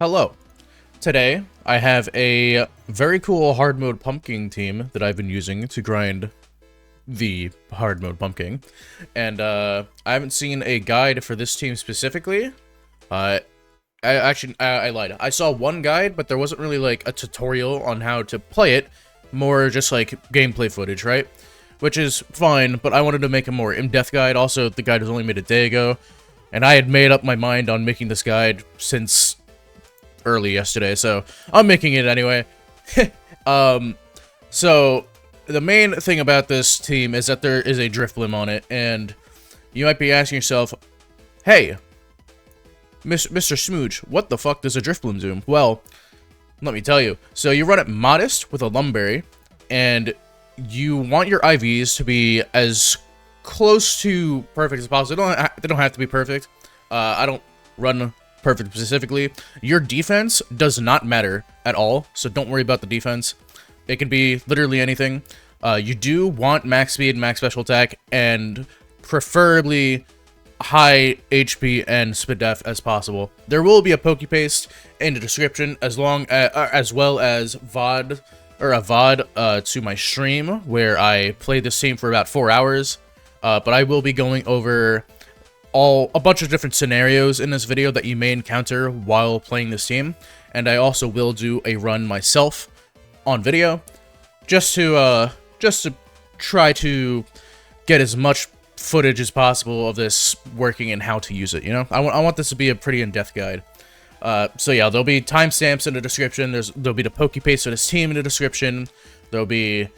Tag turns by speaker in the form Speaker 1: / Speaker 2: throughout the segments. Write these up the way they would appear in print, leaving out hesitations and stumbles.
Speaker 1: Hello. Today, I have a very cool hard mode pumpkin team that I've been using to grind the hard mode pumpkin. And, I haven't seen a guide for this team specifically. I lied. I saw one guide, but there wasn't really, like, a tutorial on how to play it. More just, like, gameplay footage, right? Which is fine, but I wanted to make a more in-depth guide. Also, the guide was only made a day ago. And I had made up my mind on making this guide since early yesterday, so I'm making it anyway. So the main thing about this team is that there is a Drifblim on it, and you might be asking yourself, hey, Mr. Smooch, what the fuck does a Drifblim do? Well, let me tell you. So you run it modest with a Lumberry, and you want your IVs to be as close to perfect as possible. They don't have to be perfect. I don't run perfect specifically. Your defense does not matter at all, so don't worry about the defense. It can be literally anything. You do want max speed, max special attack, and preferably high HP and speed def as possible. There will be a Pokepaste in the description, as well as VOD or a VOD to my stream where I play this team for about 4 hours. But I will be going over a bunch of different scenarios in this video that you may encounter while playing this team, and I also will do a run myself on video, just to try to get as much footage as possible of this working and how to use it. You know, I want this to be a pretty in-depth guide. So yeah, there'll be timestamps in the description. There'll be the Pokepaste for this team in the description. There'll be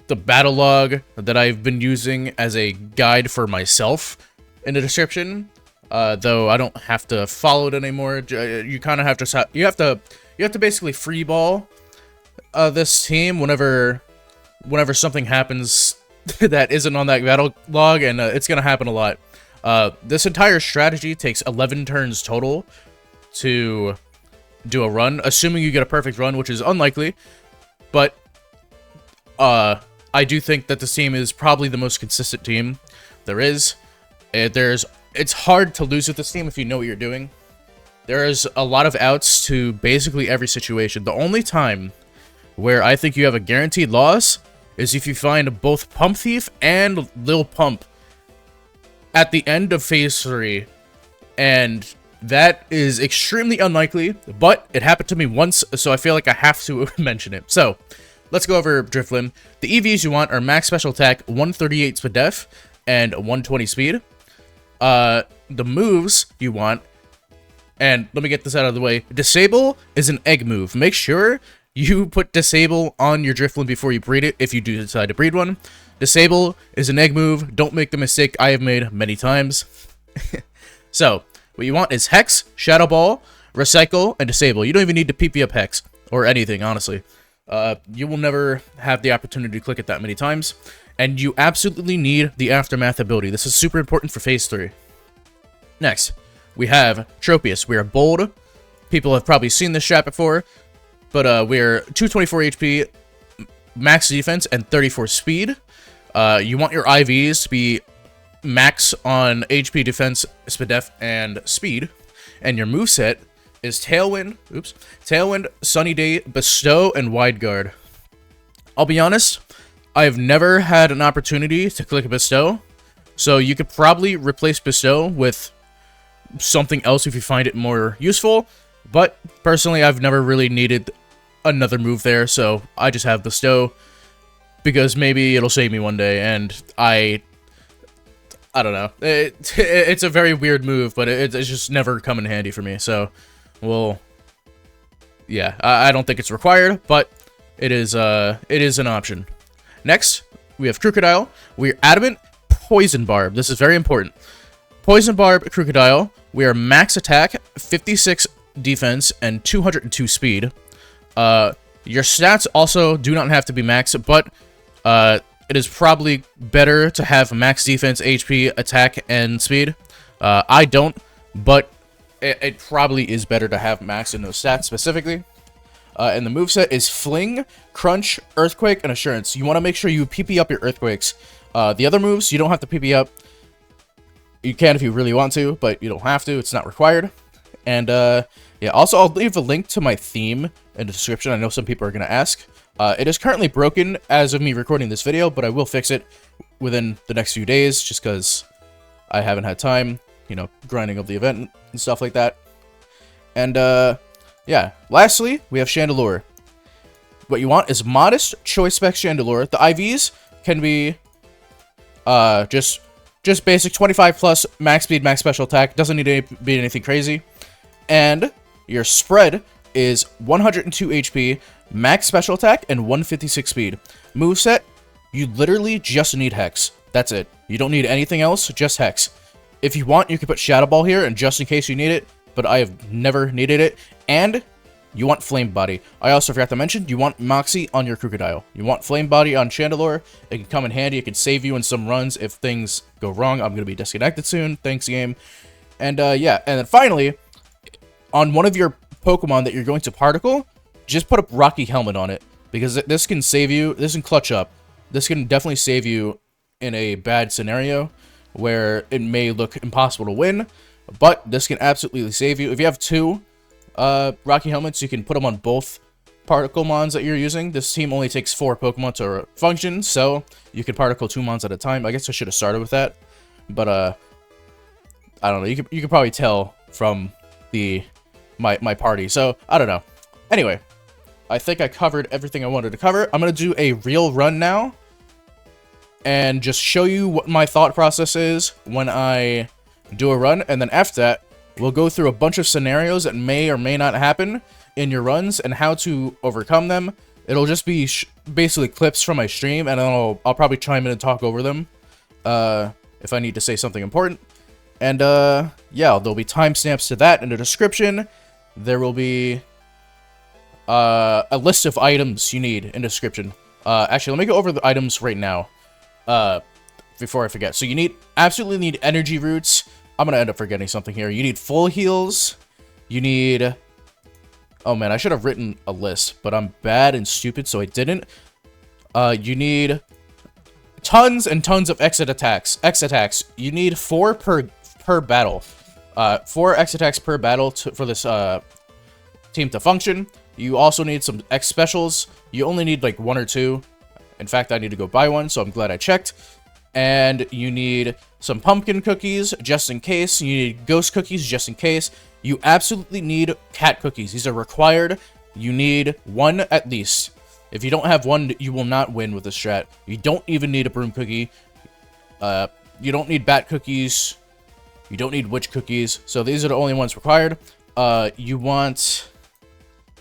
Speaker 1: the battle log that I've been using as a guide for myself in the description, though I don't have to follow it anymore. You kind of have to you have to basically freeball this team whenever something happens that isn't on that battle log, and it's gonna happen a lot. This entire strategy takes 11 turns total to do a run, assuming you get a perfect run, which is unlikely, but I do think that this team is probably the most consistent team there is. It's hard to lose with this team if you know what you're doing. There's a lot of outs to basically every situation. The only time where I think you have a guaranteed loss is if you find both Pump Thief and Lil Pump at the end of Phase 3. And that is extremely unlikely, but it happened to me once, so I feel like I have to mention it. So, let's go over Drifblim. The EVs you want are max special attack, 138 speed def, and 120 speed. The moves you want, and let me get this out of the way. Disable is an egg move. Make sure you put Disable on your Drifblim before you breed it, if you do decide to breed one. Disable is an egg move. Don't make the mistake I have made many times. So, what you want is Hex, Shadow Ball, Recycle, and Disable. You don't even need to PP up Hex, or anything, honestly. You will never have the opportunity to click it that many times. And you absolutely need the Aftermath ability. This is super important for Phase 3. Next, we have Tropius. We are bold. People have probably seen this strat before. But we're 224 HP, max defense, and 34 speed. You want your IVs to be max on HP, defense, speed def, and speed. And your moveset is Tailwind, Sunny Day, Bestow, and Wide Guard. I'll be honest, I've never had an opportunity to click a Bestow, so you could probably replace Bestow with something else if you find it more useful, but personally I've never really needed another move there, so I just have Bestow, because maybe it'll save me one day, and I don't know. It's a very weird move, but it's just never come in handy for me, so, well, yeah, I don't think it's required, but it is an option. Next, we have Krookodile. We're Adamant, Poison Barb. This is very important. Poison Barb, Krookodile. We are max attack, 56 defense, and 202 speed. Your stats also do not have to be max, but it is probably better to have max defense, HP, attack, and speed. I don't, but it probably is better to have max in those stats specifically. And the moveset is Fling, Crunch, Earthquake, and Assurance. You want to make sure you PP up your Earthquakes. The other moves, you don't have to PP up. You can if you really want to, but you don't have to. It's not required. And Yeah, also, I'll leave a link to my theme in the description. I know some people are going to ask. It is currently broken as of me recording this video, but I will fix it within the next few days, just because I haven't had time, you know, grinding up the event and stuff like that. And, yeah. Lastly, we have Chandelure. What you want is modest choice spec Chandelure. The IVs can be, just basic 25 plus max speed, max special attack. Doesn't need to be anything crazy. And your spread is 102 HP, max special attack, and 156 speed. Moveset, you literally just need Hex. That's it. You don't need anything else, just Hex. If you want, you can put Shadow Ball here, and just in case you need it, but I have never needed it. And you want Flame Body. I also forgot to mention, you want Moxie on your Krookodile. You want Flame Body on Chandelure. It can come in handy. It can save you in some runs if things go wrong. I'm going to be disconnected soon. Thanks, game. And, yeah. And then finally, on one of your Pokemon that you're going to Particle, just put a Rocky Helmet on it, because this can save you. This can clutch up. This can definitely save you in a bad scenario where it may look impossible to win, but this can absolutely save you. If you have two Rocky Helmets, you can put them on both Particle Mons that you're using. This team only takes 4 Pokemon to function, so you can Particle 2 Mons at a time. I guess I should have started with that, but I don't know. You could probably tell from my party, so I don't know. Anyway, I think I covered everything I wanted to cover. I'm gonna do a real run now and just show you what my thought process is when I do a run, and then after that we'll go through a bunch of scenarios that may or may not happen in your runs and how to overcome them. It'll just be basically clips from my stream, and then I'll probably chime in and talk over them if I need to say something important. And yeah, there'll be timestamps to that in the description. There will be a list of items you need in the description. Actually, let me go over the items right now before I forget. So you absolutely need energy roots. I'm gonna end up forgetting something here. You need full heals. You need... Oh man, I should have written a list, but I'm bad and stupid, so I didn't. You need tons and tons of exit attacks. X attacks. You need 4 per battle. 4 X attacks per battle for this team to function. You also need some X specials. You only need like 1 or 2. In fact, I need to go buy one, so I'm glad I checked. And you need some pumpkin cookies, just in case. You need ghost cookies, just in case. You absolutely need cat cookies. These are required. You need 1 at least. If you don't have 1, you will not win with this strat. You don't even need a broom cookie. You don't need bat cookies. You don't need witch cookies. So these are the only ones required. You want...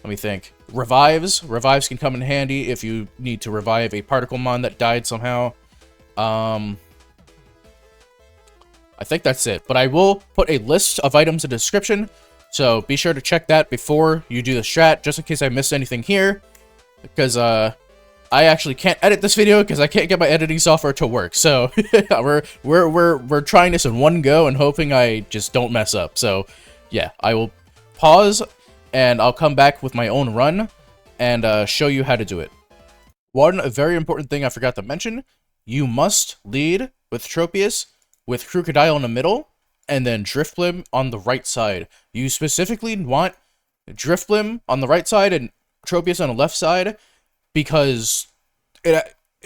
Speaker 1: Let me think. Revives. Revives can come in handy if you need to revive a Particle Mon that died somehow. I think that's it. But I will put a list of items in the description, so be sure to check that before you do the strat, just in case I missed anything here. Because, I actually can't edit this video because I can't get my editing software to work. So, we're trying this in one go and hoping I just don't mess up. So, yeah, I will pause and I'll come back with my own run and show you how to do it. One very important thing I forgot to mention, you must lead with Tropius, with Krookodile in the middle, and then Drifblim on the right side. You specifically want Drifblim on the right side and Tropius on the left side, because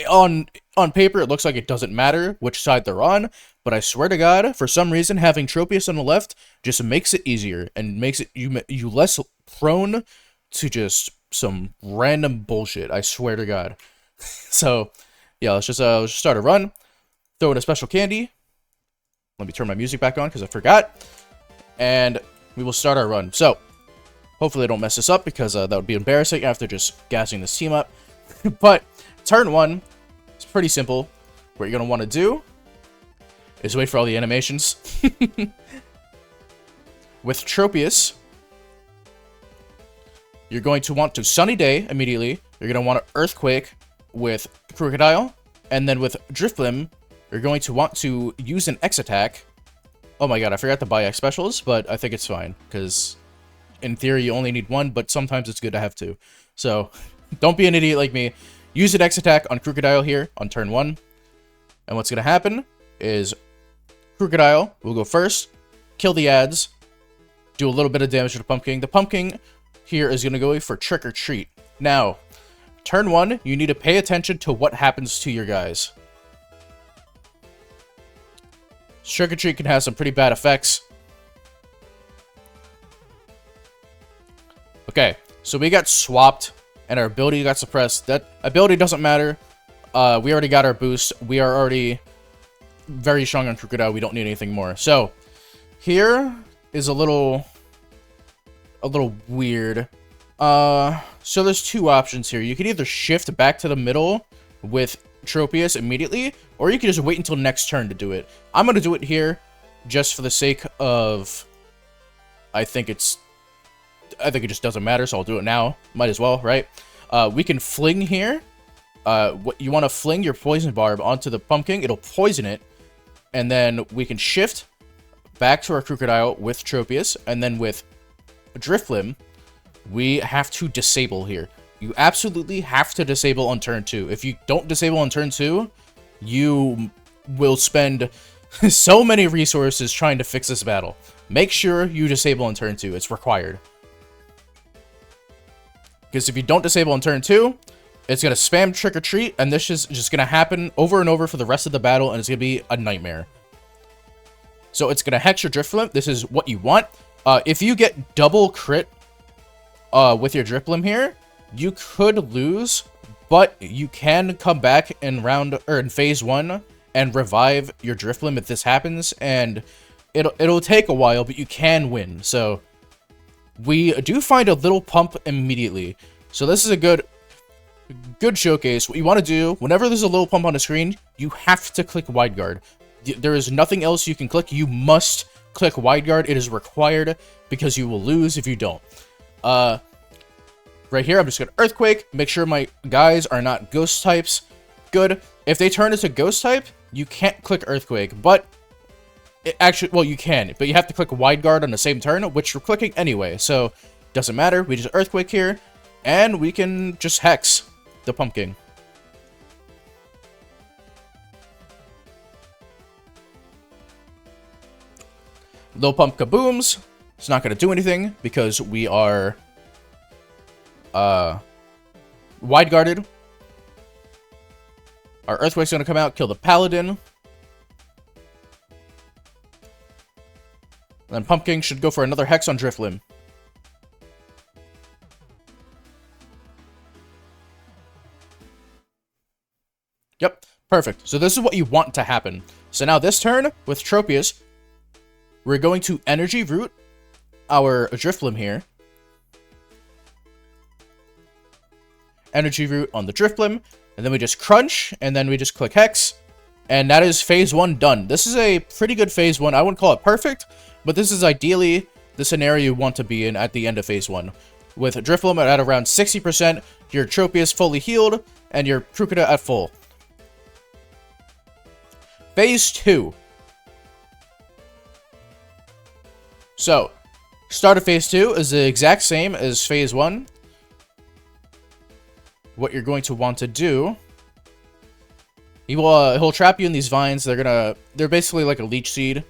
Speaker 1: on paper it looks like it doesn't matter which side they're on, but I swear to God, for some reason having Tropius on the left just makes it easier and makes it you less prone to just some random bullshit. I swear to God. So yeah, let's just start a run. Throw in a special candy. Let me turn my music back on because I forgot, and we will start our run. So hopefully I don't mess this up, because that would be embarrassing after just gassing this team up. But turn 1, it's pretty simple. What you're going to want to do is wait for all the animations. With Tropius, you're going to want to Sunny Day immediately. You're going to want to Earthquake with Krookodile. And then with Drifblim, you're going to want to use an X attack. Oh my god, I forgot to buy X specials, but I think it's fine, because in theory you only need 1, but sometimes it's good to have 2. So don't be an idiot like me. Use an X attack on Krookodile here on turn 1. And what's going to happen is Krookodile will go first, kill the ads, do a little bit of damage to the Pumpkin. The Pumpkin here is going to go for Trick or Treat. Now, turn 1, you need to pay attention to what happens to your guys. Trick or Treat can have some pretty bad effects. Okay, so we got swapped, and our ability got suppressed. That ability doesn't matter. We already got our boost. We are already very strong on Krookodile. We don't need anything more. So, here is a little weird. So there's two options here. You can either shift back to the middle with Tropius immediately, or you can just wait until next turn to do it. I'm going to do it here just for the sake of... I think it just doesn't matter, so I'll do it now. Might as well, right? We can fling here. You want to fling your Poison Barb onto the Pumpkin. It'll poison it. And then we can shift back to our Krookodile with Tropius. And then with Drifblim, we have to disable here. You absolutely have to disable on turn 2. If you don't disable on turn 2, you will spend so many resources trying to fix this battle. Make sure you disable on turn 2. It's required. Because if you don't disable on turn 2, it's going to spam Trick or Treat, and this is just going to happen over and over for the rest of the battle, and it's going to be a nightmare. So it's going to hex your Drifblim. This is what you want. If you get double crit with your Drifblim here, you could lose, but you can come back in phase 1 and revive your Drifblim if this happens, and it'll take a while, but you can win. So we do find a little pump immediately. So this is a good showcase. What you want to do, whenever there's a little pump on the screen, you have to click Wide Guard. There is nothing else you can click. You must click Wide Guard. It is required because you will lose if you don't. Right here, I'm just going to Earthquake. Make sure my guys are not Ghost types. Good. If they turn into Ghost type, you can't click Earthquake, but well, you can, but you have to click Wide Guard on the same turn, which we're clicking anyway, so doesn't matter. We just Earthquake here, and we can just Hex the Pumpkin. Low Pump Kabooms. It's not going to do anything because we are Wide Guarded. Our Earthquake's going to come out, kill the Paladin. Then Pumpkin should go for another Hex on Drifblim. Yep, perfect. So this is what you want to happen. So now this turn, with Tropius, we're going to Energy Root our Drifblim here. Energy Root on the Drifblim, and then we just Crunch, and then we just click Hex, and that is phase 1 done. This is a pretty good phase 1. I wouldn't call it perfect, but this is ideally the scenario you want to be in at the end of phase 1. With Drifblim at around 60%, your Tropius fully healed, and your Krookodile at full. Phase 2. So, start of phase 2 is the exact same as phase 1. What you're going to want to do, he'll trap you in these vines. They're basically like a Leech Seed.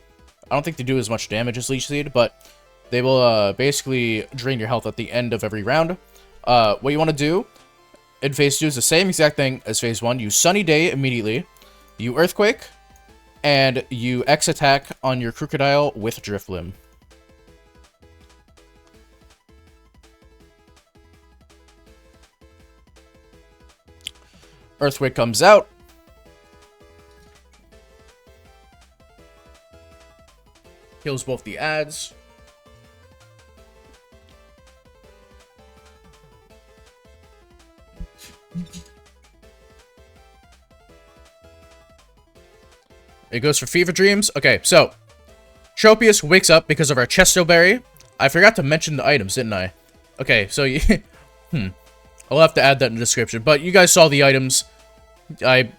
Speaker 1: I don't think they do as much damage as Leech Seed, but they will basically drain your health at the end of every round. What you want to do in phase 2 is the same exact thing as phase 1. You Sunny Day immediately, you Earthquake, and you X attack on your Krookodile with Drifblim. Earthquake comes out. Kills both the ads. It goes for Fever Dreams. Okay, so Tropius wakes up because of our Chesto Berry. I forgot to mention the items, didn't I? Okay, so I'll have to add that in the description. But you guys saw the items. I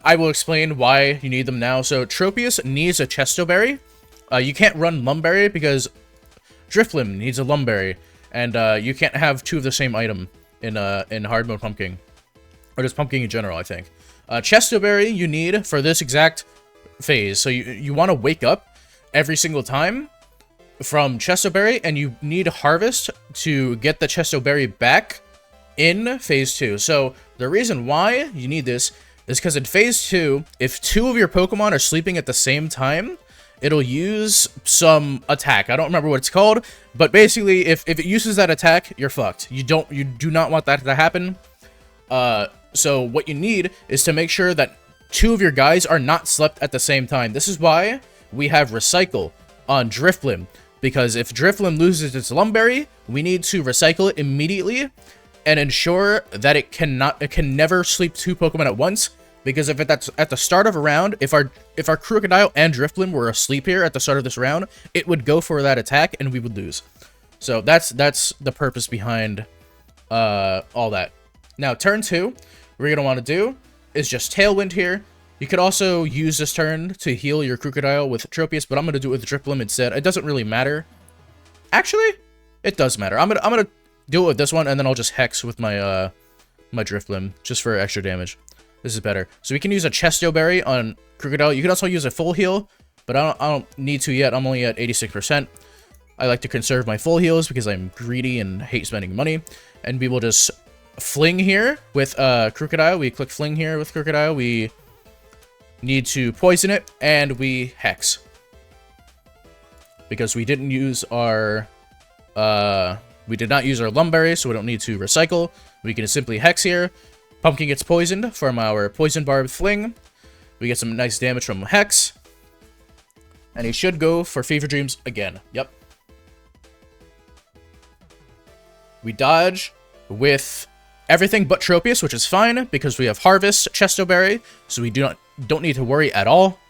Speaker 1: will explain why you need them now. So Tropius needs a Chesto Berry. You can't run Lumberry because Drifblim needs a Lumberry, and you can't have two of the same item in hard mode Pumpkin, or just Pumpkin in general, I think. Chesto Berry you need for this exact phase. So you want to wake up every single time from Chesto Berry, and you need Harvest to get the Chesto Berry back in Phase 2. So the reason why you need this is because in Phase 2, if 2 of your Pokemon are sleeping at the same time, it'll use some attack. I don't remember what it's called, but basically, if it uses that attack, you're fucked. You do not want that to happen. So what you need is to make sure that 2 of your guys are not slept at the same time. This is why we have Recycle on Drifblim, because if Drifblim loses its Lum Berry, we need to recycle it immediately and ensure that it can never sleep 2 Pokemon at once. Because if that's at the start of a round, if our Krookodile and Drifblim were asleep here at the start of this round, it would go for that attack and we would lose. So that's the purpose behind all that. Now turn 2, what we're gonna want to do is just Tailwind here. You could also use this turn to heal your Krookodile with Tropius, but I'm gonna do it with Drifblim instead. It doesn't really matter. Actually, it does matter. I'm gonna do it with this one, and then I'll just Hex with my my Drifblim just for extra damage. This is better. So we can use a Chesto Berry on Krookodile. You can also use a full heal, but I don't need to yet. I'm only at 86%. I like to conserve my full heals because I'm greedy and hate spending money. And we will just Fling here with Krookodile. We click Fling here with Krookodile. We need to poison it, and we Hex. Because we didn't use our... we did not use our Lum Berry, so we don't need to recycle. We can simply Hex here. Pumpkin gets poisoned from our Poison Barb Fling. We get some nice damage from Hex. And he should go for Fever Dreams again. Yep. We dodge with everything but Tropius, which is fine, because we have Harvest, Chesto Berry, so we don't need to worry at all.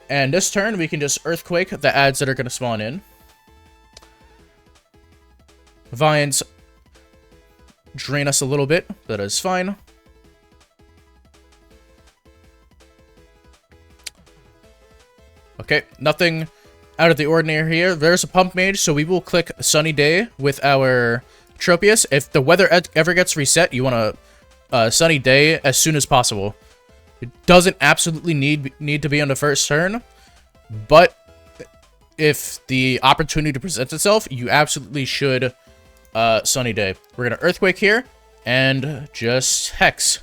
Speaker 1: And this turn, we can just Earthquake the adds that are going to spawn in. Vines drain us a little bit. That is fine. Okay, nothing out of the ordinary here. There's a Pump Mage, so we will click Sunny Day with our Tropius. If the weather ever gets reset, you want a Sunny Day as soon as possible. It doesn't absolutely need to be on the first turn, but if the opportunity presents itself, you absolutely should Sunny Day. We're gonna Earthquake here and just Hex.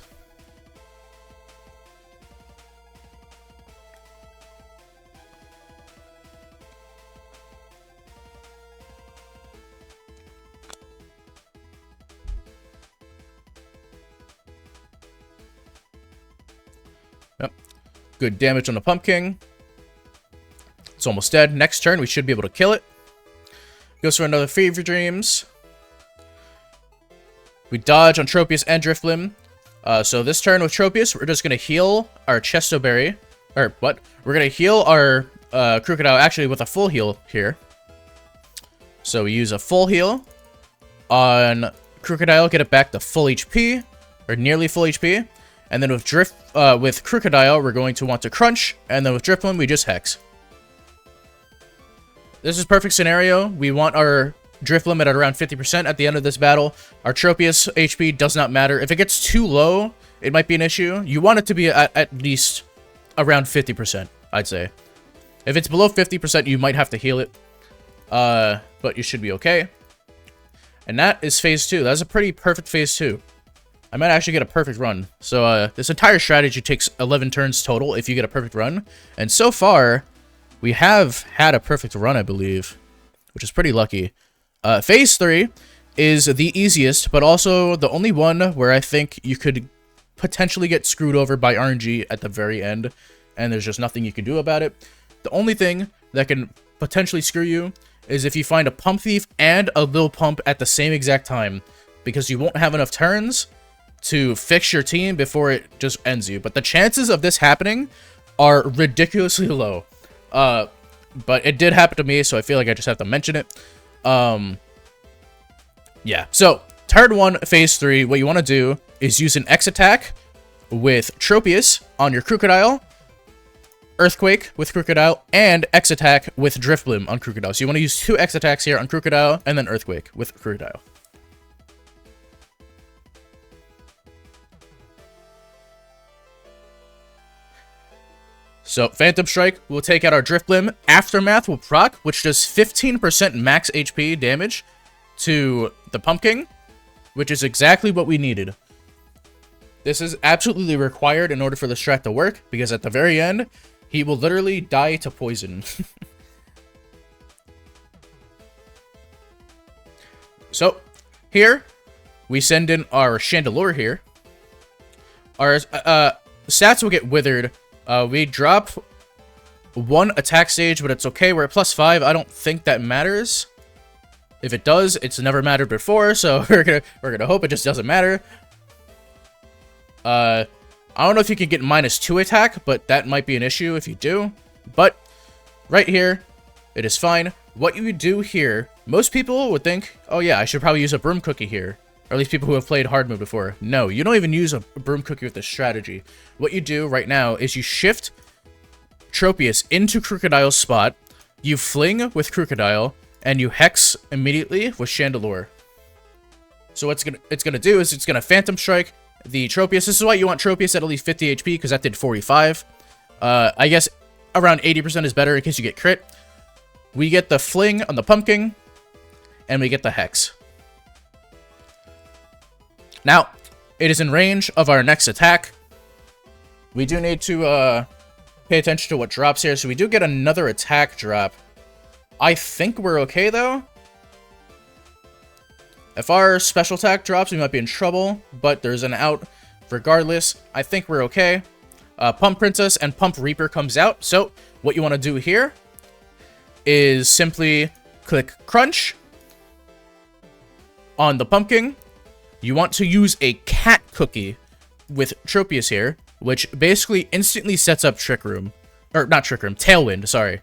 Speaker 1: Yep. Good damage on the Pumpkin. It's almost dead. Next turn, we should be able to kill it. Goes for another Fever Dreams. We dodge on Tropius and Drifblim. So this turn with Tropius, we're just going to heal our Chesto Berry. Or, what? We're going to heal our Krookodile, actually, with a full heal here. So we use a full heal on Krookodile, get it back to full HP, or nearly full HP. And then with Krookodile, we're going to want to Crunch, and then with Drifblim, we just Hex. This is perfect scenario. We want our Drifblim at around 50% at the end of this battle. Our Tropius HP does not matter. If it gets too low, it might be an issue. You want it to be at least around 50%, I'd say. If it's below 50%, you might have to heal it. But you should be okay. And that is Phase 2. That's a pretty perfect Phase 2. I might actually get a perfect run. So this entire strategy takes 11 turns total if you get a perfect run. And so far, we have had a perfect run, I believe, which is pretty lucky. Phase 3 is the easiest, but also the only one where I think you could potentially get screwed over by RNG at the very end, and there's just nothing you can do about it. The only thing that can potentially screw you is if you find a Pump Thief and a Lil Pump at the same exact time, because you won't have enough turns to fix your team before it just ends you. But the chances of this happening are ridiculously low. But it did happen to me, so I feel like I just have to mention it. Yeah, so turn 1, Phase 3, what you want to do is use an X attack with Tropius on your Krookodile, Earthquake with Krookodile, and X attack with Drifblim on Krookodile. So you want to use 2 X attacks here on Krookodile, and then Earthquake with Krookodile. So Phantom Strike will take out our Drifblim. Aftermath will proc, which does 15% max HP damage to the Pumpkin, which is exactly what we needed. This is absolutely required in order for the strat to work, because at the very end, he will literally die to poison. So, here, we send in our Chandelure here. Our stats will get withered. We drop 1 attack stage, but it's okay. We're at +5. I don't think that matters. If it does, it's never mattered before, so we're gonna hope it just doesn't matter. I don't know if you can get -2 attack, but that might be an issue if you do. But right here, it is fine. What you would do here, most people would think, oh yeah, I should probably use a Broom Cookie here. Or at least people who have played hard mode before. No, you don't even use a Broom Cookie with this strategy. What you do right now is you shift Tropius into Krookodile's spot, you fling with Krookodile, and you hex immediately with Chandelure. So what it's gonna do is it's gonna Phantom Strike the Tropius. This is why you want Tropius at least 50 HP, because that did 45. I guess around 80% is better in case you get crit. We get the fling on the Pumpkin, and we get the hex. Now, it is in range of our next attack. We do need to pay attention to what drops here, so we do get another attack drop. I think we're okay, though. If our special attack drops, we might be in trouble, but there's an out regardless. I think we're okay. Pump Princess and Pump Reaper comes out, so what you want to do here is simply click Crunch on the Pumpkin. You want to use a Cat Cookie with Tropius here, which basically instantly sets up Trick Room. Or, not Trick Room, Tailwind, sorry.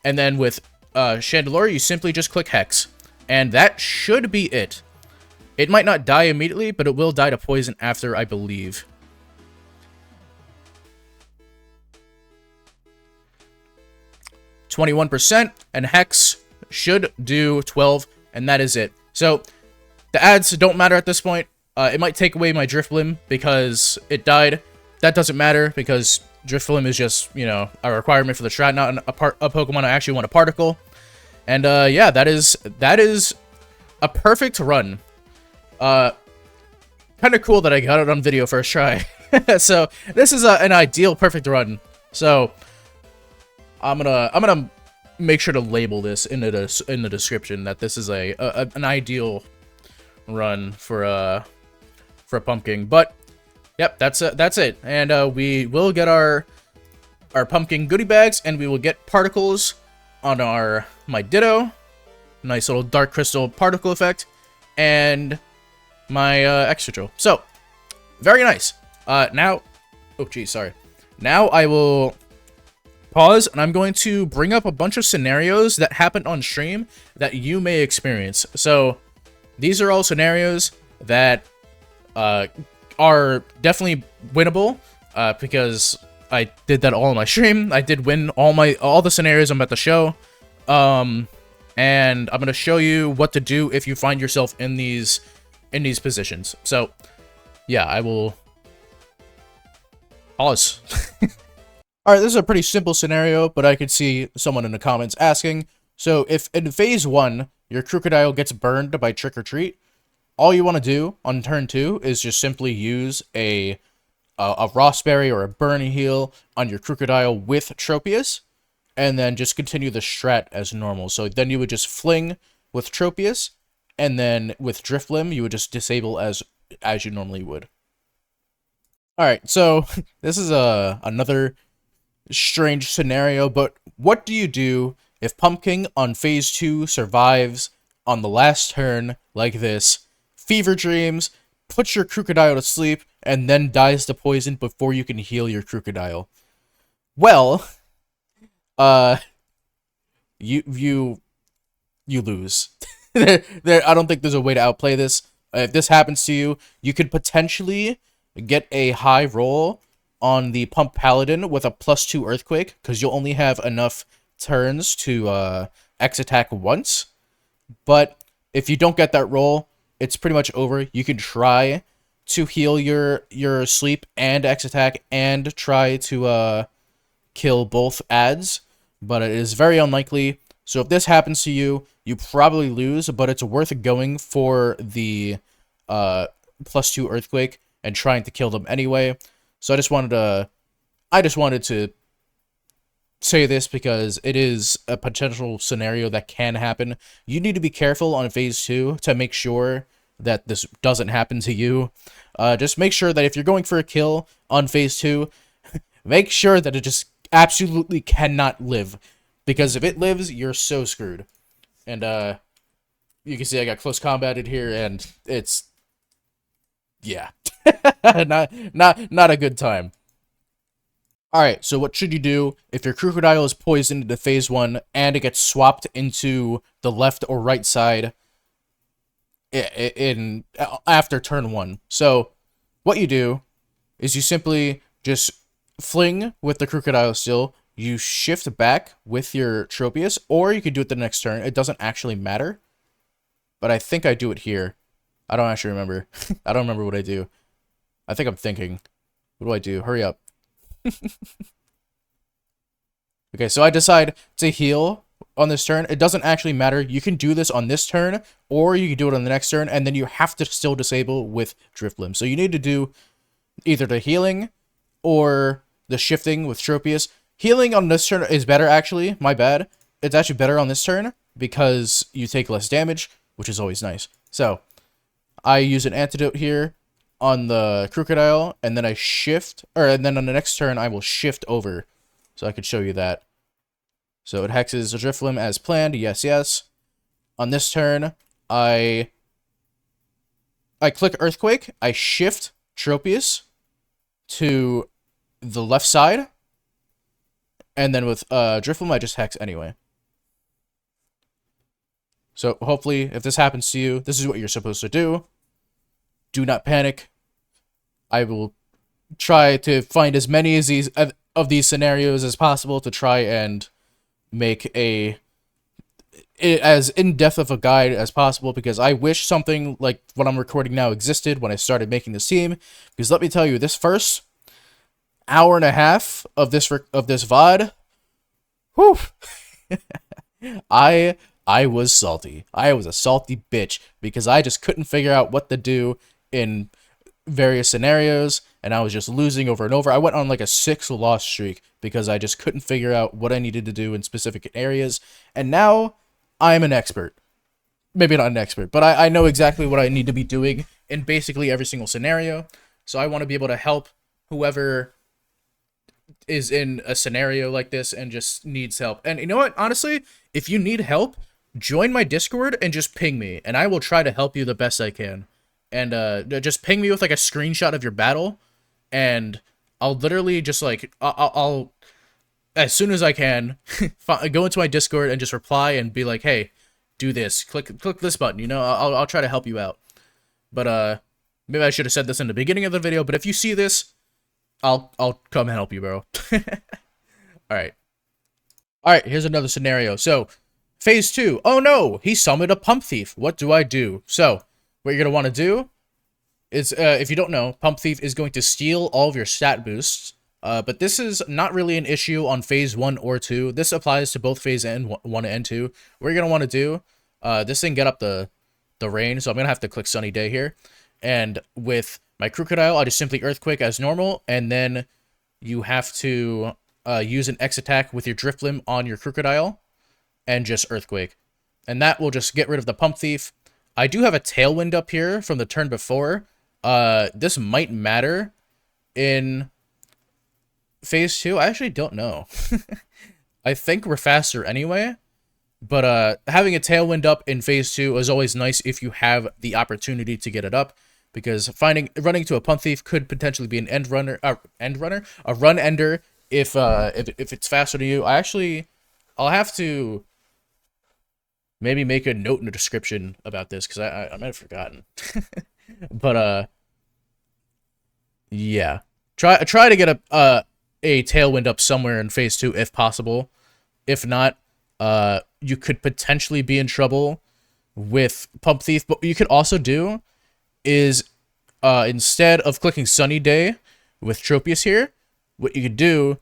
Speaker 1: And then with Chandelure, you simply just click Hex. And that should be it. It might not die immediately, but it will die to poison after, I believe. %, and Hex should do 12, and that is it. So, the ads don't matter at this point. It might take away my Drifblim because it died. That doesn't matter because Drifblim is just, you know, a requirement for the strat, not a Pokemon I actually want a particle. And yeah, that is a perfect run. Kind of cool that I got it on video first try. So this is an ideal perfect run. So I'm gonna make sure to label this in the description that this is an ideal run for a Pumpkin. But yep, that's it. And we will get our Pumpkin goodie bags, and we will get particles on my Ditto. Nice little Dark Crystal particle effect, and my Excadrill. So very nice. Now, oh geez, sorry. Now I will pause, and I'm going to bring up a bunch of scenarios that happened on stream that you may experience. So these are all scenarios that are definitely winnable because I did that all on my stream. I did win all the scenarios I'm about to show. And I'm going to show you what to do if you find yourself in these positions. So yeah, I will pause. Alright, this is a pretty simple scenario, but I could see someone in the comments asking. So, if in Phase 1, your Krookodile gets burned by Trick or Treat, all you want to do on turn 2 is just simply use a Rossberry or a Burning Heal on your Krookodile with Tropius, and then just continue the strat as normal. So then you would just fling with Tropius, and then with Drifblim, you would just disable as you normally would. Alright, so this is another strange scenario, but what do you do if Pumpkin on Phase 2 survives on the last turn like this, Fever Dreams, puts your Krookodile to sleep, and then dies to poison before you can heal your Krookodile? Well, you lose. I don't think there's a way to outplay this. If this happens to you, you could potentially get a high roll on the Pump Paladin with a +2 Earthquake, because you'll only have enough turns to X-Attack once. But if you don't get that roll, it's pretty much over. You can try to heal your sleep and X-Attack, and try to kill both adds, but it is very unlikely. So if this happens to you, you probably lose, but it's worth going for the +2 Earthquake and trying to kill them anyway. So I just wanted to say this because it is a potential scenario that can happen. You need to be careful on phase 2 to make sure that this doesn't happen to you. Just make sure that if you're going for a kill on phase 2, make sure that it just absolutely cannot live. Because if it lives, you're so screwed. And you can see I got close combated here, and it's, yeah, not a good time. Alright, so what should you do if your Krookodile is poisoned into phase 1 and it gets swapped into the left or right side after turn 1? So what you do is you simply just fling with the Krookodile still, you shift back with your Tropius, or you could do it the next turn. It doesn't actually matter, but I think I do it here. I don't actually remember. I don't remember what I do. I think I'm thinking. What do I do? Hurry up. Okay, so I decide to heal on this turn. It doesn't actually matter. You can do this on this turn, or you can do it on the next turn, and then you have to still disable with Drifblim. So you need to do either the healing or the shifting with Tropius. Healing on this turn is better, actually. My bad. It's actually better on this turn because you take less damage, which is always nice. So I use an antidote here on the Krookodile, and then I shift, and then on the next turn I will shift over. So I could show you that. So it hexes a Drifblim as planned. Yes, yes. On this turn, I click Earthquake. I shift Tropius to the left side. And then with Drifblim, I just hex anyway. So hopefully, if this happens to you, this is what you're supposed to do. Do not panic. I will try to find as many of these scenarios as possible to try and make as in-depth of a guide as possible, because I wish something like what I'm recording now existed when I started making this team. Because let me tell you, this first hour and a half of this VOD, whew, I was salty. I was a salty bitch because I just couldn't figure out what to do in various scenarios, and I was just losing over and over. I went on like a 6-loss streak because I just couldn't figure out what I needed to do in specific areas, and now I'm an expert. Maybe not an expert, but I know exactly what I need to be doing in basically every single scenario, so I want to be able to help whoever is in a scenario like this and just needs help. And you know what? Honestly, if you need help, join my Discord and just ping me, and I will try to help you the best I can. And just ping me with like a screenshot of your battle, and I'll literally just like I'll as soon as I can go into my Discord and just reply and be like, hey, do this, click this button, you know. I'll try to help you out. But maybe I should have said this in the beginning of the video, but if you see this, I'll come and help you, bro. Alright, here's another scenario. So phase 2, oh no, he summoned a Pump Thief. What do I do? So what you're going to want to do is, if you don't know, Pump Thief is going to steal all of your stat boosts. But this is not really an issue on phase 1 or 2. This applies to both phase 1 and 2. What you're going to want to do, this thing get up the rain, so I'm going to have to click Sunny Day here. And with my Krookodile, I'll just simply Earthquake as normal, and then you have to use an X attack with your Drifblim on your Krookodile, and just Earthquake. And that will just get rid of the Pump Thief. I do have a Tailwind up here from the turn before. This might matter in phase 2. I actually don't know. I think we're faster anyway. But having a Tailwind up in phase 2 is always nice if you have the opportunity to get it up. Because running to a Pump Thief could potentially be an a run ender if it's faster than you. I'll have to maybe make a note in the description about this, because I might have forgotten. But yeah, try to get a Tailwind up somewhere in phase 2 if possible. If not, you could potentially be in trouble with Pump Thief. But what you could also do is, instead of clicking Sunny Day with Tropius here, what you could do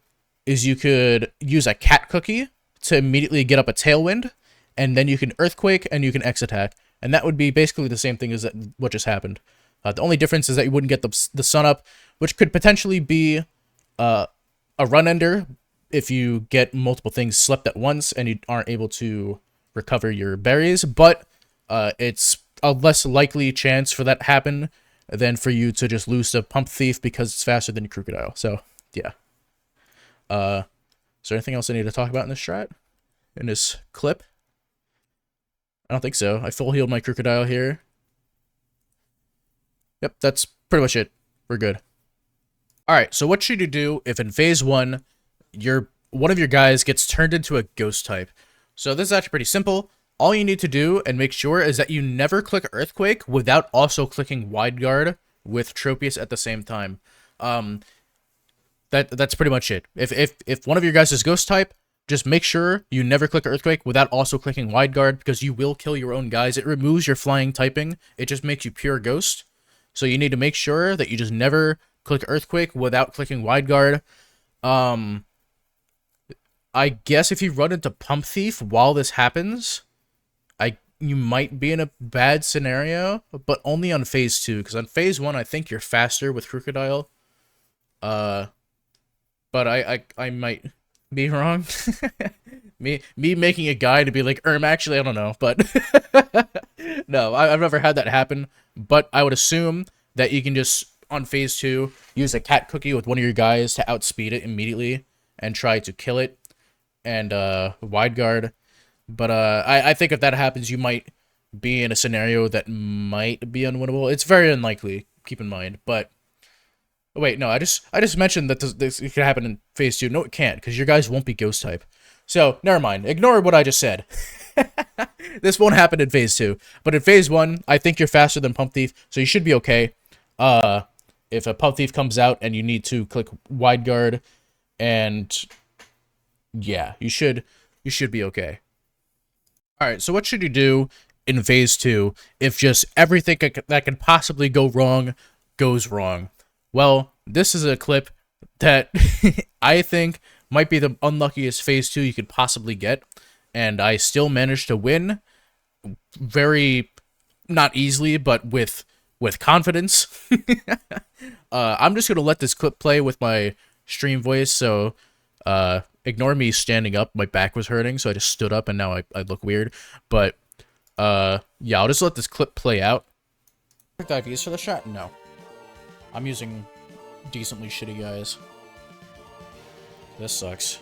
Speaker 1: is you could use a cat cookie to immediately get up a tailwind, and then you can earthquake and you can X attack, and that would be basically the same thing as what just happened. The only difference is that you wouldn't get the sun up, which could potentially be a run ender if you get multiple things slept at once and you aren't able to recover your berries, but it's a less likely chance for that to happen than for you to just lose to Pump Thief because it's faster than your Crocodile. So, yeah. Is there anything else I need to talk about in this strat? In this clip? I don't think so. I full healed my Crocodile here. Yep, that's pretty much it. We're good. Alright, so what should you do if in phase 1, one of your guys gets turned into a ghost type? So this is actually pretty simple. All you need to do and make sure is that you never click Earthquake without also clicking Wide Guard with Tropius at the same time. That's pretty much it. If one of your guys is ghost type, just make sure you never click Earthquake without also clicking Wide Guard, because you will kill your own guys. It removes your flying typing. It just makes you pure ghost. So you need to make sure that you just never click Earthquake without clicking Wide Guard. I guess if you run into Pump Thief while this happens, you might be in a bad scenario, but only on phase 2, because on phase 1, I think you're faster with Crocodile. But I might be wrong. me making a guy to be like, actually, I don't know, but no, I've never had that happen, but I would assume that you can just, on phase 2, use a cat cookie with one of your guys to outspeed it immediately and try to kill it and Wide Guard. But I think if that happens, you might be in a scenario that might be unwinnable. It's very unlikely, keep in mind. But wait, no, I just mentioned that this could happen in phase 2. No, it can't, because your guys won't be ghost type. So never mind. Ignore what I just said. This won't happen in phase 2. But in phase 1, I think you're faster than Pump Thief, so you should be okay. If a Pump Thief comes out and you need to click Wide Guard, and yeah, you should be okay. Alright, so what should you do in phase 2 if just everything that can possibly go wrong goes wrong? Well, this is a clip that I think might be the unluckiest phase 2 you could possibly get, and I still managed to win very, not easily, but with confidence. I'm just going to let this clip play with my stream voice, so ignore me standing up. My back was hurting, so I just stood up, and now I look weird. But, yeah, I'll just let this clip play out. Perfect IVs for the shot? No. I'm using decently shitty guys. This sucks.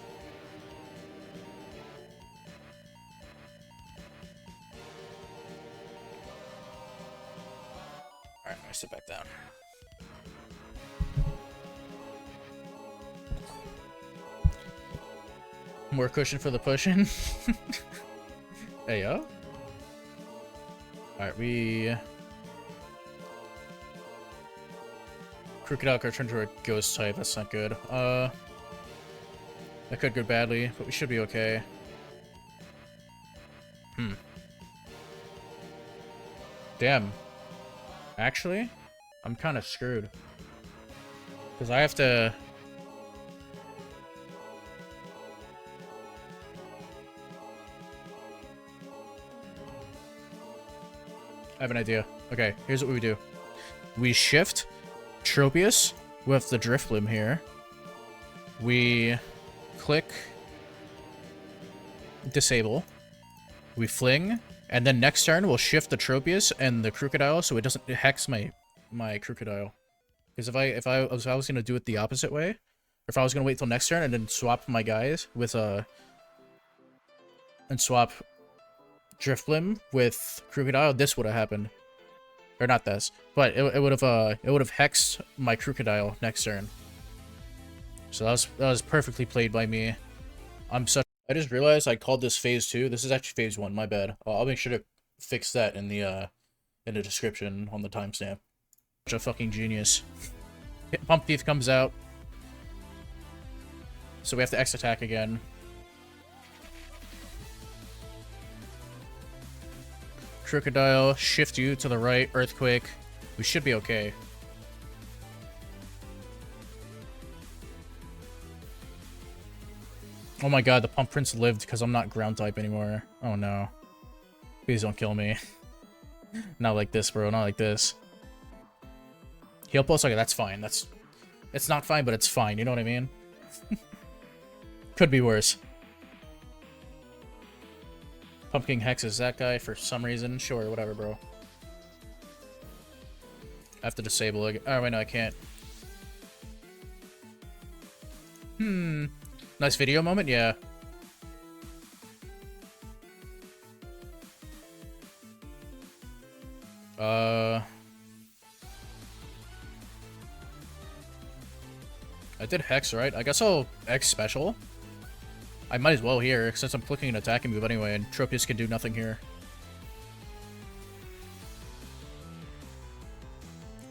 Speaker 1: Alright, I'm gonna sit back down. More cushion for the push-in. Hey, yo. Alright, Crocodile could turn into a ghost type. That's not good. That could go badly, but we should be okay. Damn. Actually, I'm kind of screwed. Because I have to... I have an idea. Okay, here's what we do. We shift Tropius with the Drifblim here. We click disable. We fling, and then next turn we'll shift the Tropius and the Crocodile so it doesn't hex my Crocodile. Because if I was gonna do it the opposite way, or if I was gonna wait till next turn and then swap my guys with and swap Drifblim with Crocodile, this would have happened. Or not this, but it would have hexed my Crocodile next turn. So that was perfectly played by me. I just realized I called this phase 2. This is actually phase 1. My bad. I'll make sure to fix that in the description on the timestamp. Such a fucking genius. Pump Thief comes out, so we have to X attack again. Crocodile, shift you to the right, Earthquake. We should be okay. Oh my god, the Pump Prince lived because I'm not ground type anymore. Oh no. Please don't kill me. Not like this, bro. Not like this. Heal pulse? Okay, that's fine. It's not fine, but it's fine. You know what I mean? Could be worse. Pumpkin Hex is that guy for some reason. Sure, whatever, bro. I have to disable it. Oh, wait, no, I can't. Nice video moment? Yeah. I did Hex, right? I guess I'll X special. I might as well here, since I'm clicking an attacking move anyway, and Tropius can do nothing here.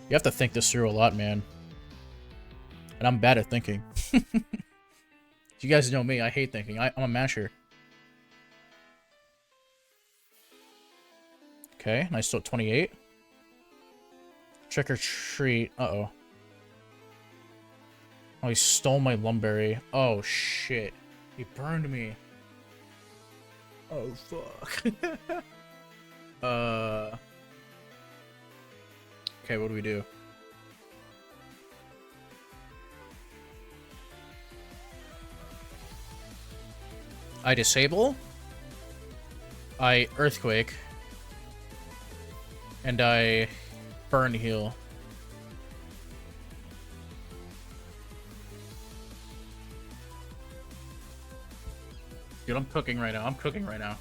Speaker 1: You have to think this through a lot, man. And I'm bad at thinking. You guys know me, I hate thinking. I'm a masher. Okay, nice, so 28. Trick or treat. Uh-oh. Oh, he stole my Lumberry. Oh, shit. He burned me. Oh, fuck. Okay, what do we do? I disable. I Earthquake. And I burn heal. Dude, I'm cooking right now. I'm cooking right now.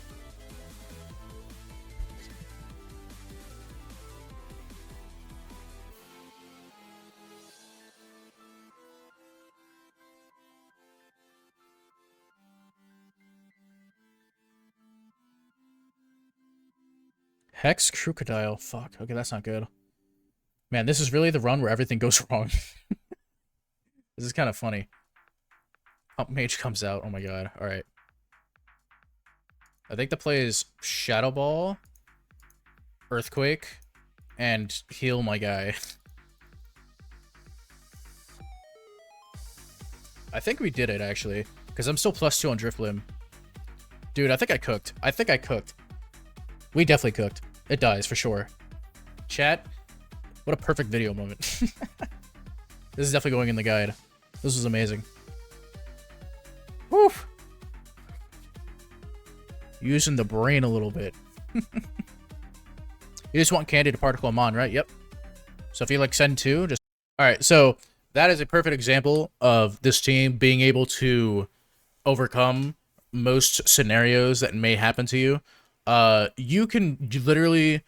Speaker 1: Hex Crocodile. Fuck. Okay, that's not good. Man, this is really the run where everything goes wrong. This is kind of funny. Pump Mage comes out. Oh my god. Alright. I think the play is Shadow Ball, Earthquake, and heal my guy. I think we did it, actually. Because I'm still +2 on Drifblim. Dude, I think I cooked. I think I cooked. We definitely cooked. It dies, for sure. Chat, what a perfect video moment. This is definitely going in the guide. This was amazing. Woof! Using the brain a little bit. You just want Candy to particle him on, right? Yep. So if you like send 2, just... Alright, so that is a perfect example of this team being able to overcome most scenarios that may happen to you. You can literally...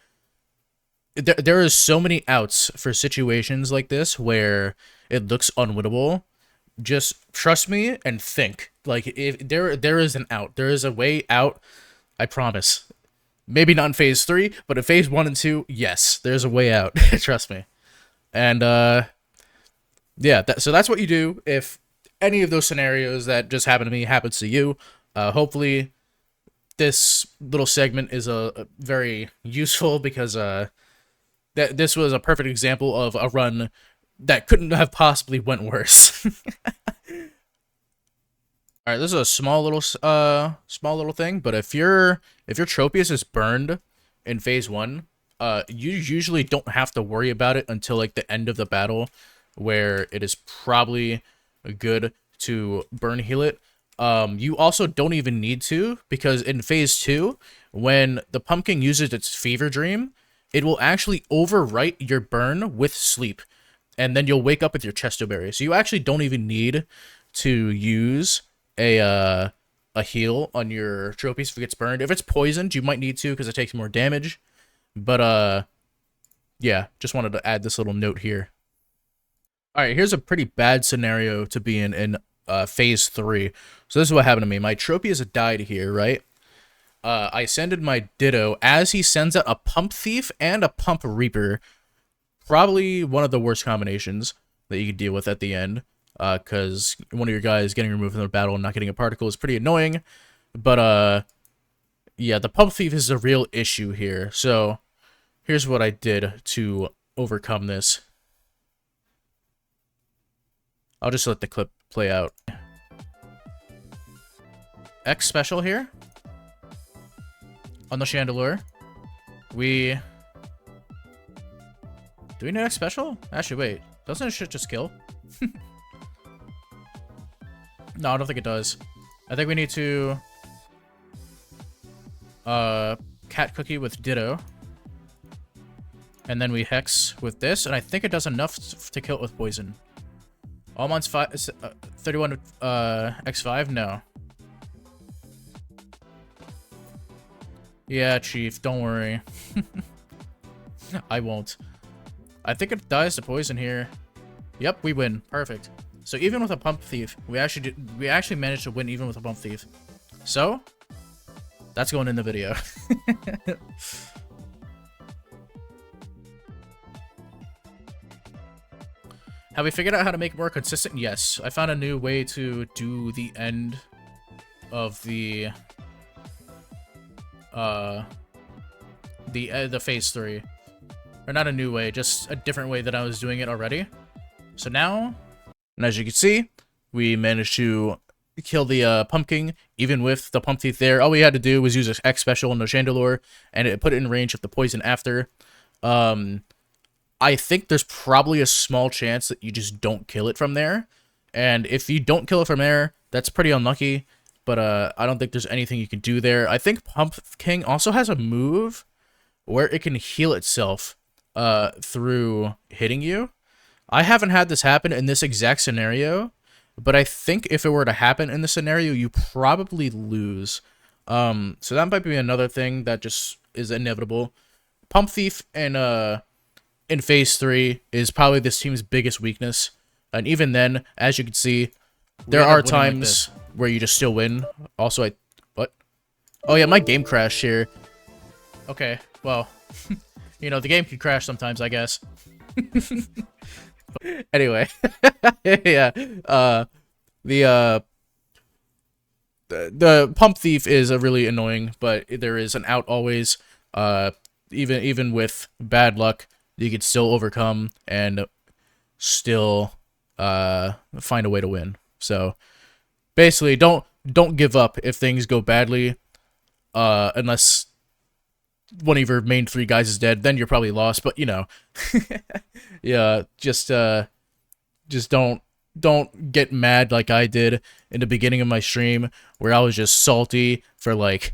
Speaker 1: There is so many outs for situations like this where it looks unwinnable. Just trust me and think. Like, if there is an out. There is a way out. I promise. Maybe not in phase 3, but in phase 1 and 2, yes, there's a way out. Trust me. And, yeah, so that's what you do if any of those scenarios that just happened to me happens to you. Hopefully, this little segment is very useful because, this was a perfect example of a run that couldn't have possibly went worse. All right, this is a small little thing, but if your Tropius is burned in phase 1, you usually don't have to worry about it until like the end of the battle, where it is probably good to burn heal it. You also don't even need to, because in phase 2, when the pumpkin uses its Fever Dream, it will actually overwrite your burn with sleep, and then you'll wake up with your Chesto Berry. So you actually don't even need to use a heal on your Tropius if it gets burned. If it's poisoned, you might need to because it takes more damage. But yeah, just wanted to add this little note here. All right, here's a pretty bad scenario to be in phase 3. So this is what happened to me. My Tropius died here, right? I sended my Ditto as he sends out a Pump Thief and a Pump Reaper. Probably one of the worst combinations that you could deal with at the end. Because one of your guys getting removed from the battle and not getting a particle is pretty annoying. But, yeah, the Pump Thief is a real issue here. So, here's what I did to overcome this. I'll just let the clip play out. X special here on the Chandelure. Do we need X special? Actually, wait. Doesn't shit just kill? No, I don't think it does. I think we need to cat cookie with Ditto. And then we hex with this, and I think it does enough to kill it with poison. Almon's 31 X5? No. Yeah, Chief, don't worry. I won't. I think it dies to poison here. Yep, we win. Perfect. So even with a Pump Thief, we actually managed to win even with a Pump Thief. So, that's going in the video. Have we figured out how to make it more consistent? Yes. I found a new way to do the end of the phase 3. Or not a new way, just a different way that I was doing it already. So now, and as you can see, we managed to kill the pumpkin, even with the Pump Thief there. All we had to do was use an X special on the Chandelure, and it put it in range of the poison after. I think there's probably a small chance that you just don't kill it from there. And if you don't kill it from there, that's pretty unlucky. But I don't think there's anything you can do there. I think Pumpkin also has a move where it can heal itself through hitting you. I haven't had this happen in this exact scenario, but I think if it were to happen in the scenario, you probably lose. So that might be another thing that just is inevitable. Pump Thief and in phase 3 is probably this team's biggest weakness, and even then, as you can see, there are times where you just still win. Also, what? Oh yeah, my game crashed here. Okay, well, you know, the game can crash sometimes, I guess. Anyway, yeah, the Pump Thief is a really annoying, but there is an out always. Even with bad luck, you can still overcome and still find a way to win. So basically, don't give up if things go badly, unless one of your main 3 guys is dead. Then you're probably lost. But you know, yeah, just don't get mad like I did in the beginning of my stream, where I was just salty for like.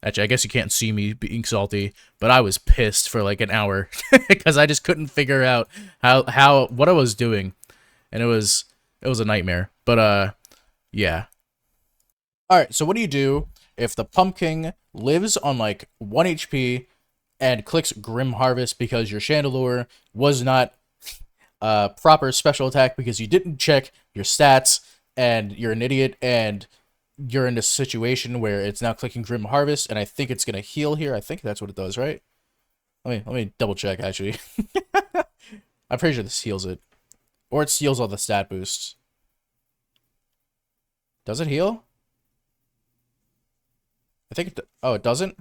Speaker 1: Actually, I guess you can't see me being salty, but I was pissed for like an hour because I just couldn't figure out what I was doing, and it was a nightmare. But yeah. All right, so what do you do if the pumpkin lives on like 1 HP and clicks Grim Harvest because your Chandelure was not proper special attack because you didn't check your stats and you're an idiot and you're in a situation where it's now clicking Grim Harvest, and I think it's gonna heal here. I think that's what it does, right? Let me double check actually. I'm pretty sure this heals it, or it steals all the stat boosts. Does it heal? I think it doesn't.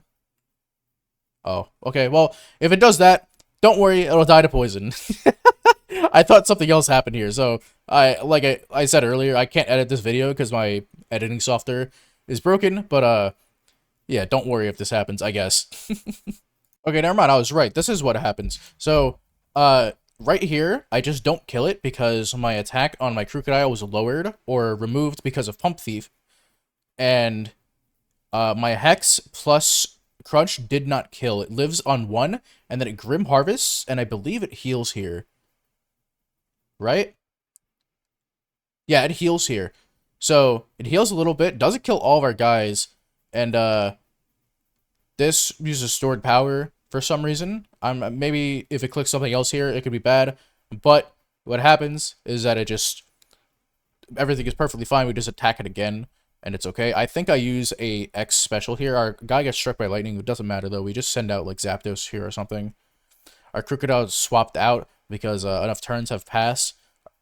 Speaker 1: Oh, okay. Well, if it does that, don't worry, it'll die to poison. I thought something else happened here. So like I said earlier, I can't edit this video because my editing software is broken. But yeah, don't worry if this happens, I guess. Okay, never mind. I was right. This is what happens. So right here, I just don't kill it because my attack on my Crocodile was lowered or removed because of Pump Thief, and my Hex plus Crunch did not kill. It lives on 1, and then it Grim Harvests, and I believe it heals here. Right? Yeah, it heals here. So, it heals a little bit. Doesn't kill all of our guys. And, this uses stored power for some reason. Maybe if it clicks something else here, it could be bad. But, what happens is that it just... everything is perfectly fine. We just attack it again, and it's okay. I think I use a X special here. Our guy gets struck by lightning. It doesn't matter, though. We just send out, like, Zapdos here or something. Our Crocodile is swapped out because enough turns have passed.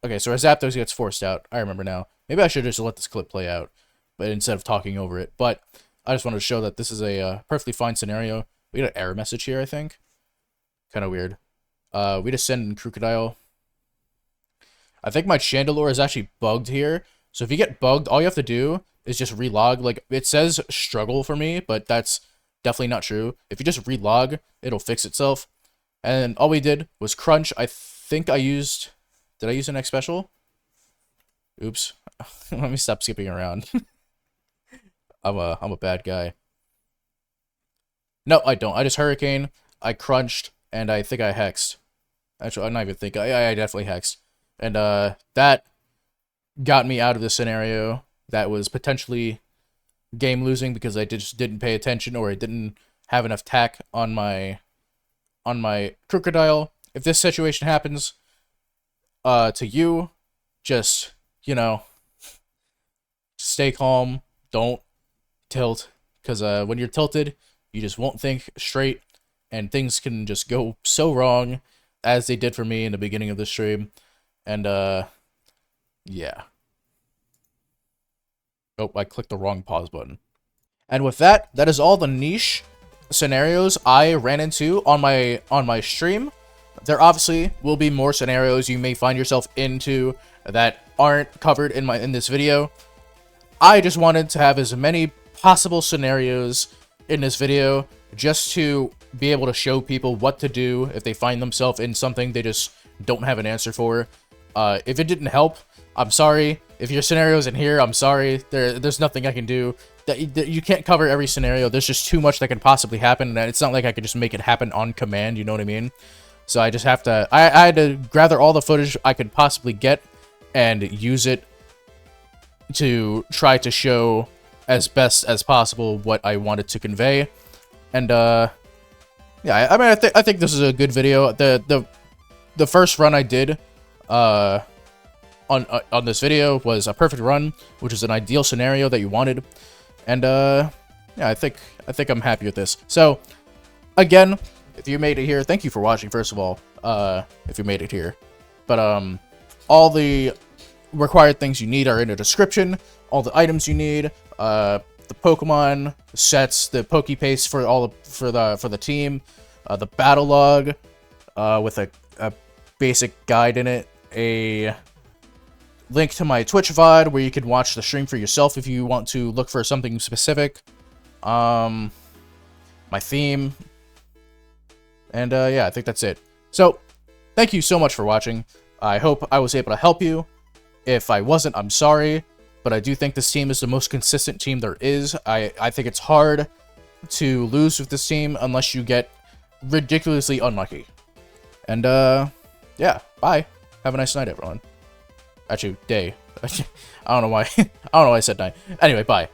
Speaker 1: Okay, so our Zapdos gets forced out. I remember now. Maybe I should just let this clip play out, but instead of talking over it. But I just wanted to show that this is a perfectly fine scenario. We got an error message here, I think. Kind of weird. We just send in Crocodile. I think my Chandelure is actually bugged here, So if you get bugged, all you have to do is just relog. Like, it says struggle for me, but that's definitely not true. If you just relog, it'll fix itself. And all we did was crunch. I think I used... Did I use an X special? Oops. Let me stop skipping around. I'm a bad guy. No, I don't. I just hurricane, I crunched, and I think I hexed. Actually, I don't even think I definitely hexed. And that got me out of the scenario that was potentially game losing because I just didn't pay attention or I didn't have enough tack on my crocodile. If this situation happens to you, just, you know, stay calm, don't tilt, because when you're tilted, you just won't think straight, and things can just go so wrong, as they did for me in the beginning of the stream. And yeah. Oh, I clicked the wrong pause button. And with that, that is all the niche scenarios I ran into on my stream. There obviously will be more scenarios you may find yourself into that aren't covered in this video. I just wanted to have as many possible scenarios in this video just to be able to show people what to do if they find themselves in something they just don't have an answer for. If it didn't help, I'm sorry. If your scenario's in here, I'm sorry. There's nothing I can do. That you can't cover every scenario. There's just too much that can possibly happen, and it's not like I could just make it happen on command, you know what I mean? So I just have to... I had to gather all the footage I could possibly get and use it to try to show as best as possible what I wanted to convey. And, yeah, I mean, I think this is a good video. The first run I did, on this video was a perfect run, which is an ideal scenario that you wanted. And, yeah, I think I'm happy with this. So, again, if you made it here, thank you for watching, first of all, if you made it here. But, all the required things you need are in the description. All the items you need, the Pokemon sets, the Pokepaste for the team, the battle log, with a basic guide in it, a link to my Twitch VOD where you can watch the stream for yourself if you want to look for something specific, my theme, and yeah, I think that's it. So, thank you so much for watching. I hope I was able to help you. If I wasn't, I'm sorry, but I do think this team is the most consistent team there is. I think it's hard to lose with this team unless you get ridiculously unlucky. And, yeah, bye. Have a nice night, everyone. Actually, day. I don't know why. I don't know why I said night. Anyway, bye.